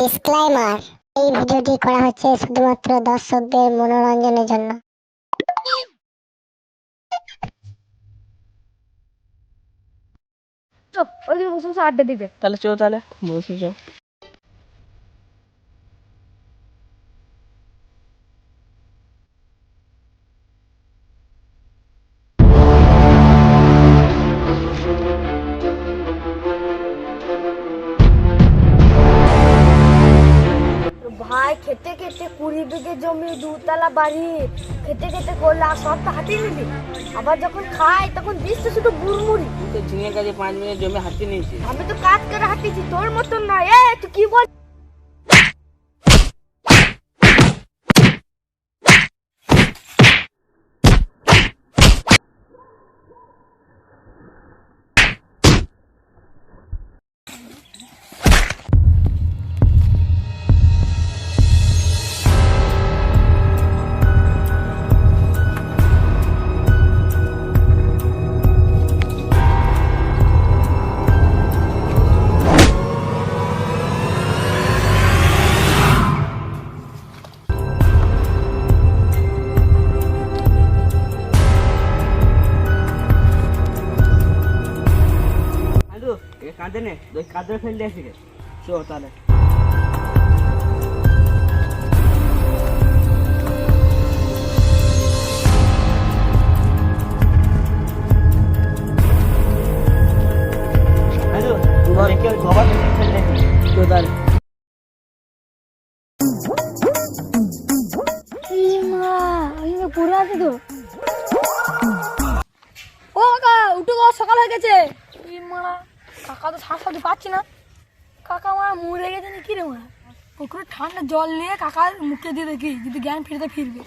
Disclaimer, এই ভিডিওটি করা হচ্ছে শুধুমাত্র দর্শকদের মনোরঞ্জনের জন্য। ওইদিকে বসে বসে আড্ডা দিবে। তাহলে চো, তাহলে বসে যাও। ভাই খেতে খেতে 20 বিঘে জমি, 2 তলা বাড়ি, খেতে খেতে করলে আর সব তো হাতিয়ে নিবি। আবার যখন খাই তখন দিস তো শুধু বুড়মুড়ি। তুই তো ঝিঙে কাজে 5 মিনিট জমি হাতিয়ে নিয়েছিস। আমি তো কাজ করে হাঁটিছি, তোর মতন নয়। তুই কি বল? কাঁদে নে, ওই কাঁদে ফেললে আসি রে। চো তাহলে। পুরো আছে তো। ও কাকা উঠো গো, সকাল হয়ে গেছে। কাকা তো শ্বাস পাচ্ছি না। কাকা আমার মরে গেছে নাকি রে? পুকুরে ঠান্ডা জল নিয়ে কাকার মুখে দিয়ে দেখি যদি জ্ঞান ফিরতে ফিরবে।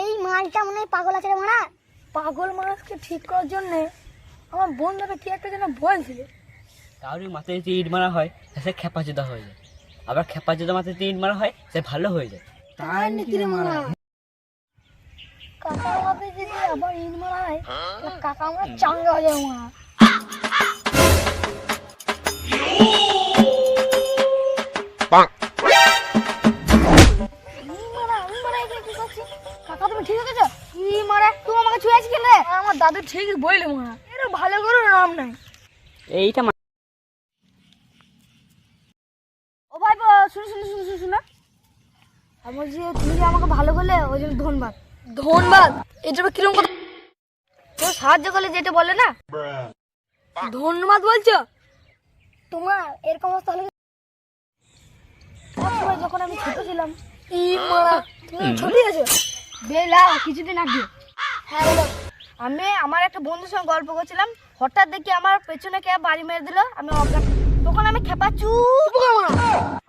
এই মালটা মনে হয় পাগল আছে রে মারা। পাগল মানুষকে ঠিক করার জন্য আমার বন্ধুটা কি একটা যেন বলছিল। কারোর মাথায় যদি ইট মারা হয় সে খেপাচোদা হয়ে যায়, আবার খেপাচোদা মাথায় যদি ইট মারা হয় সে ভালো হয়ে যায়। তাই নাকি রে মারা? কাকার মাথায় যদি আবার ইট মারা হয় কাকা আমরা চাঙ্গা হয়ে যাবো মারা। কাকা তুমি ঠিক আছে? কি মারা তুমি আমাকে ছুঁয়েছি কেন? আমার দাদু ঠিকই বইলে মারা, এটা ভালো করে নাম নাই। এইটা ও ভাই শুনো শুনো শুনো শুনো শুনো, আমার যে তুমি যে আমাকে ভালো করলে ওই জন্য ধন্যবাদ। ধন্যবাদ এটা কিরকম কথা? কেউ সাহায্য করলে যেটা বলে না ধন্যবাদ বলছো। তোমার এরকম অবস্থা হলে একসময় যখন আমি ছোট ছিলাম। ই মারা তুমি ছোটই আছো বেলা কিছুদিন আগে। হ্যাঁ বলো। আমি আমার একটা বন্ধুর সঙ্গে গল্প করছিলাম, হঠাৎ দেখি আমার পেছনে কে বাড়ি মেরে দিল। আমি অজ্ঞান, তখন আমি খেপা চুপ।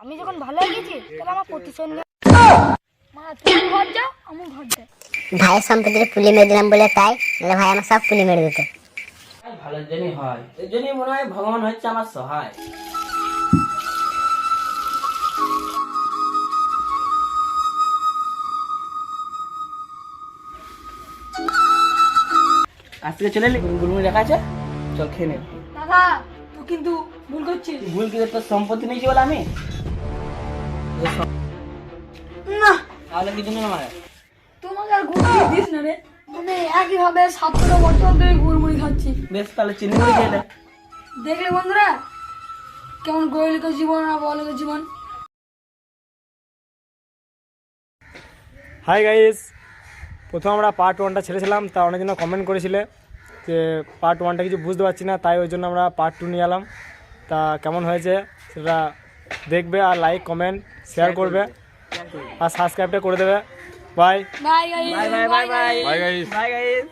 আমি যখন ভালো হয়ে গেছি তাহলে আমার প্রতিশোধ নিয়ে মা তুমি ঘর যাও, আমি ঘর যাই। ভাইয়ের সম্পত্তির পুলি মেরে দিলাম বলে তাই, নাহলে ভাই আমার সব পুলি মেরে দিত। ভালোর জন্যই হয়, এই জন্যই মনে হয় ভগবান হচ্ছে আমার সহায়। আজ থেকে চলে এলি, গুলমুড়ি রাখা আছে, চল খেয়ে নে। দাদা তুই কিন্তু ভুল করছিস। ভুল কি তোর সম্পত্তি নেই বলে আমি না তাহলে কি জন্য মারা? তোমাকে আর গুড়মুড়ি দিস না রে, মানে একইভাবে 17 বছর ধরে গুড়মুড়ি খাচ্ছি। বেশ তাহলে চিনি মুড়ি খেয়ে দে। দেখলে বন্ধুরা কেমন গরিলিক জীবন আর বড়লোকের জীবন। হাই গাইস, প্রথম আমরা পার্ট 1টা ছেড়েছিলাম, তা অনেকজন কমেন্ট করেছিলে যে পার্ট 1টা কিছু বুঝতে পারছি না, তাই ওই জন্য আমরা পার্ট 2 নিয়ে এলাম। তা কেমন হয়েছে সেটা দেখবে, আর লাইক কমেন্ট শেয়ার করবে, আর সাবস্ক্রাইবটা করে দেবে। Bye bye guys. Bye bye bye bye bye guys.